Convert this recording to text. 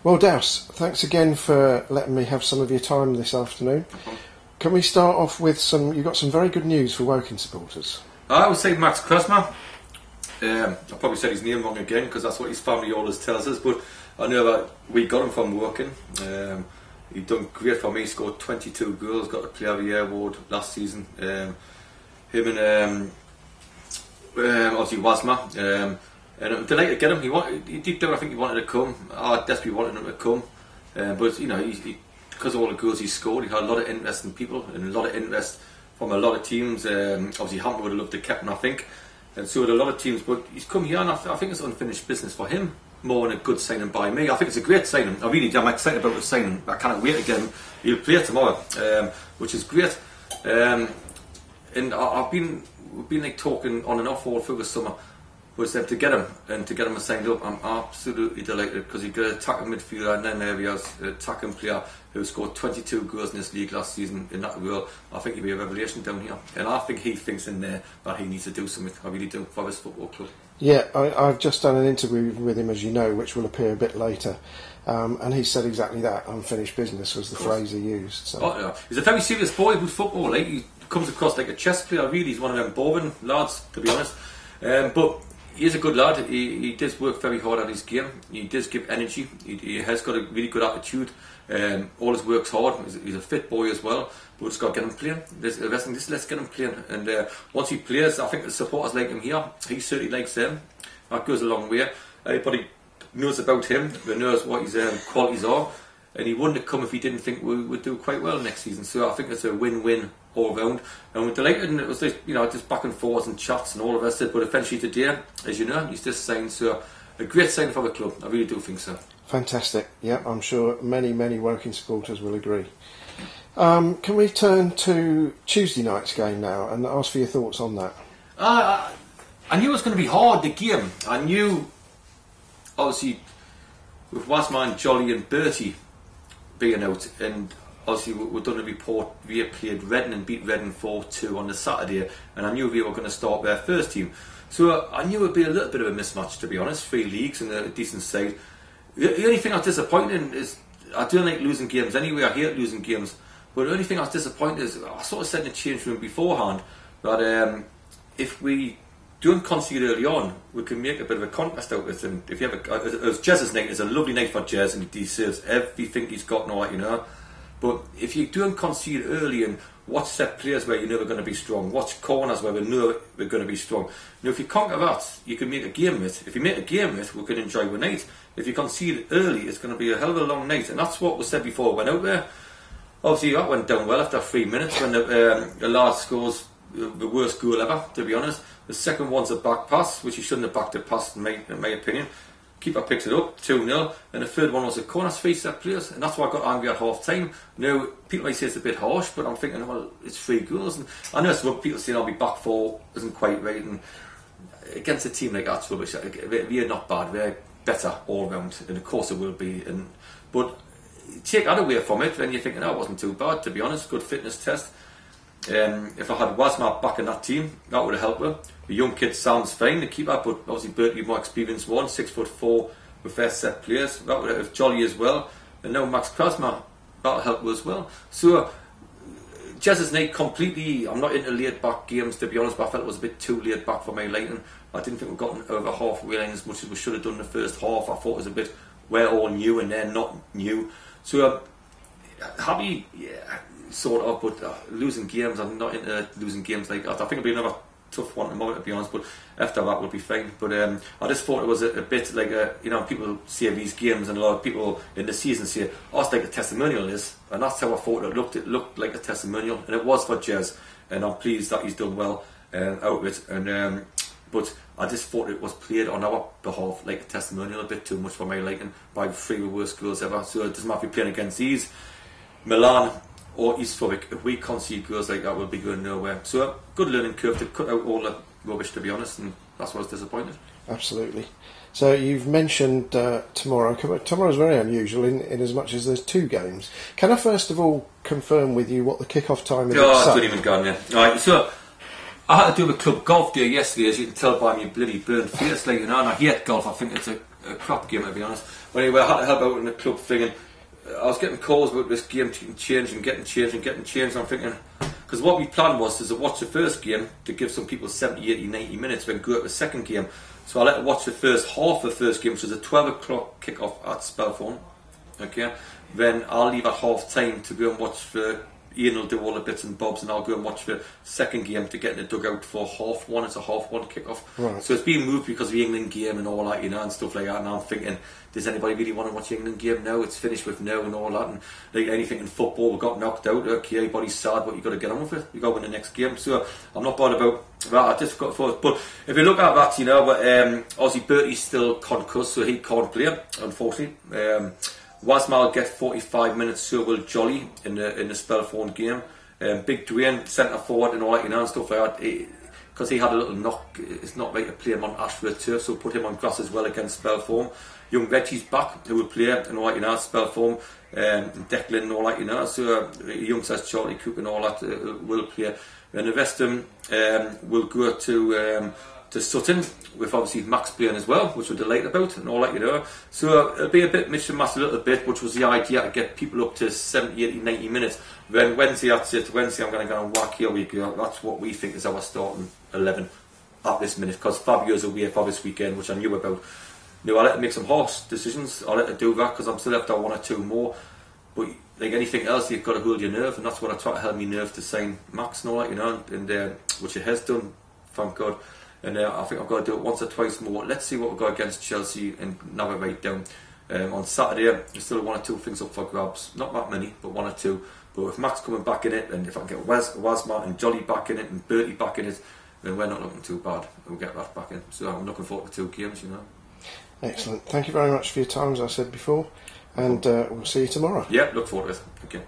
Well, Dowse, thanks again for letting me have some of your time this afternoon. Can we start off with you've got some very good news for Woking supporters. I would say Max Krasma. I probably said his name wrong again because that's what his family always tells us, but I know that we got him from Woking. He done great for me, scored 22 goals, got the Player of the Year award last season. Him and obviously Wasma. And I'm delighted to get him. He deep down I think he wanted to come. I desperately wanted him to come. But you know, because of all the goals he scored, he had a lot of interest in people and a lot of interest from a lot of teams. Obviously Hampton would have loved to keep him, I think. And so would a lot of teams, but he's come here and I think it's unfinished business for him more than a good signing by me. I think it's a great signing. I'm excited about the signing. I can't wait to get him. He'll play tomorrow, which is great. And we've been like talking on and off all through the summer. Was to get him signed up. I'm absolutely delighted because he got an attacking midfielder and then there he has an attacking player who scored 22 goals in this league last season in that role. I think he'll be a revelation down here, and I think he thinks in there that he needs to do something. I really do for his football club. Yeah, I've just done an interview with him, as you know, which will appear a bit later, and he said exactly that. Unfinished business was the phrase he used. So. Oh, yeah. He's a very serious boy with football. Like he comes across like a chess player. Really, he's one of them boring lads, to be honest. But he's a good lad. He does work very hard at his game. He does give energy. He has got a really good attitude. All his work's hard. He's a fit boy as well. But we've just got to get him playing. Let's get him playing. And once he plays, I think the supporters like him here. He certainly likes them. That goes a long way. Everybody knows about him. They knows what his qualities are. And he wouldn't have come if he didn't think we would do quite well next season. So I think it's a win-win all round. And we're delighted, and it was just back and forth and chats and all of us. But eventually today, as you know, he's just signed. So a great sign for the club. I really do think so. Fantastic. Yeah, I'm sure many Woking supporters will agree. Can we turn to Tuesday night's game now and ask for your thoughts on that? I knew it was going to be hard, the game. I knew, obviously, with Wasman, Jolly and Bertie being out, and obviously we've done a report. We played Reading and beat Reading 4-2 on the Saturday, and I knew we were going to start their first team. So I knew it would be a little bit of a mismatch, to be honest. 3 leagues and a decent side. The only thing I was disappointed in is I don't like losing games anyway. I hate losing games. But the only thing I was disappointed is I sort of said in the change room beforehand that if we don't concede early on, we can make a bit of a contest out of it. And if you have Jez's night is a lovely night for Jez, and he deserves everything he's got now, you know. But if you don't concede early and watch set players where you know we're going to be strong, watch corners where we know we're going to be strong. Now, if you conquer that, you can make a game of it. If you make a game of it, we can enjoy the night. If you concede early, it's going to be a hell of a long night, and that's what was said before we went out there. Obviously, that went down well after 3 minutes when the lad scores the worst goal ever, to be honest. The second one's a back pass, which he shouldn't have backed a pass, in my opinion. Keeper picks it up, 2-0, and the third one was a corner face that players, and that's why I got angry at half time. Now, people might say it's a bit harsh, but I'm thinking, well, it's 3 goals, and I know some people saying I'll be back 4 isn't quite right, and against a team like that's rubbish. We're not bad, we're better all round, and of course it will be. But take that away from it, then you're thinking, oh, it wasn't too bad, to be honest. Good fitness test. If I had Wasmar back in that team, that would have helped her. The young kid sounds fine, the keeper, but obviously Bertie, more experienced one, 6'4", with first set players. That would have Jolly as well. And now Max Krasma, that'll help her as well. So Jez's night completely. I'm not into laid back games, to be honest, but I felt it was a bit too laid back for my liking. I didn't think we've gotten over halfway line as much as we should have done in the first half. I thought it was a bit, we're all new and they're not new. So happy, yeah, sort of, but losing games, I'm not into losing games like that. I think it'll be another tough one tomorrow, to be honest, but after that we'll be fine. But I just thought it was a bit like people say these games, and a lot of people in the season say, oh, it's like a testimonial is, and that's how I thought it looked. It looked like a testimonial, and it was for Jez, and I'm pleased that he's done well out of it. And but I just thought it was played on our behalf like a testimonial, a bit too much for my liking, by 3 of the worst goals ever. So it doesn't matter if we're playing against these, Milan or East Thurrock. If we concede goals like that, we'll be going nowhere. So good learning curve to cut out all the rubbish, to be honest, and that's why I was disappointed. Absolutely. So you've mentioned tomorrow. Tomorrow's very unusual in as much as there's 2 games. Can I first of all confirm with you what the kick-off time is? Oh, I haven't even gone there. Right, so I had to do a club golf day yesterday, as you can tell by my bloody burnt face, like, you know, and I hate golf. I think it's a crap game, to be honest. anyway, I had to help out in the club thing, and I was getting calls about this game getting changed. I'm thinking, because what we planned was to watch the first game to give some people 70, 80, 90 minutes, then go to the second game. So I let her watch the first half of the first game, which was a 12 o'clock kick-off at Spelthorne. Okay, then I'll leave at half time to go and watch the. Ian will do all the bits and bobs, and I'll go and watch the second game to get in the dugout for half one. It's a half one kick-off. Right. So it's being moved because of the England game and all that, and stuff like that. And I'm thinking, does anybody really want to watch the England game now? It's finished with now and all that. And like anything in football, we got knocked out. Okay, everybody's sad, but you got to get on with it. You got to win the next game. So I'm not bothered about that. I just got forward. But if you look at that, obviously Bertie's still concussed, so he can't play, unfortunately. Wasma will get 45 minutes, so will Jolly in the Spelthorne game. Big Dwayne, centre forward and all that, and stuff like that. Because he had a little knock, it's not right to play him on Ashford turf, so put him on grass as well against Spelthorne. Young Reggie's back, who will play and all that, Spelthorne, and Declan and all that, So young says Charlie Cook and all that will play. And the rest of them will go to Sutton, with obviously Max playing as well, which we're delighted about and all that, So it'll be a bit mix and match a little bit, which was the idea, to get people up to 70, 80, 90 minutes. Then Wednesday, that's it. Wednesday I'm going to go and whack, here we go. That's what we think is our starting 11 at this minute, because Fabio's away for this weekend, which I knew about. I let her make some horse decisions. I let her do that, because I'm still after one or two more. But like anything else, you've got to hold your nerve, and that's what I try to help me nerve to sign Max and all that, and which it has done, thank God. And I think I've got to do it once or twice more. Let's see what we've got against Chelsea and navigate down. On Saturday, there's still one or two things up for grabs. Not that many, but one or two. But with Max coming back in it, and if I can get Wasma and Jolly back in it, and Bertie back in it, then we're not looking too bad. We'll get that back in. So I'm looking forward to 2 games, Excellent. Thank you very much for your time, as I said before. And we'll see you tomorrow. Yeah, look forward to it. Okay.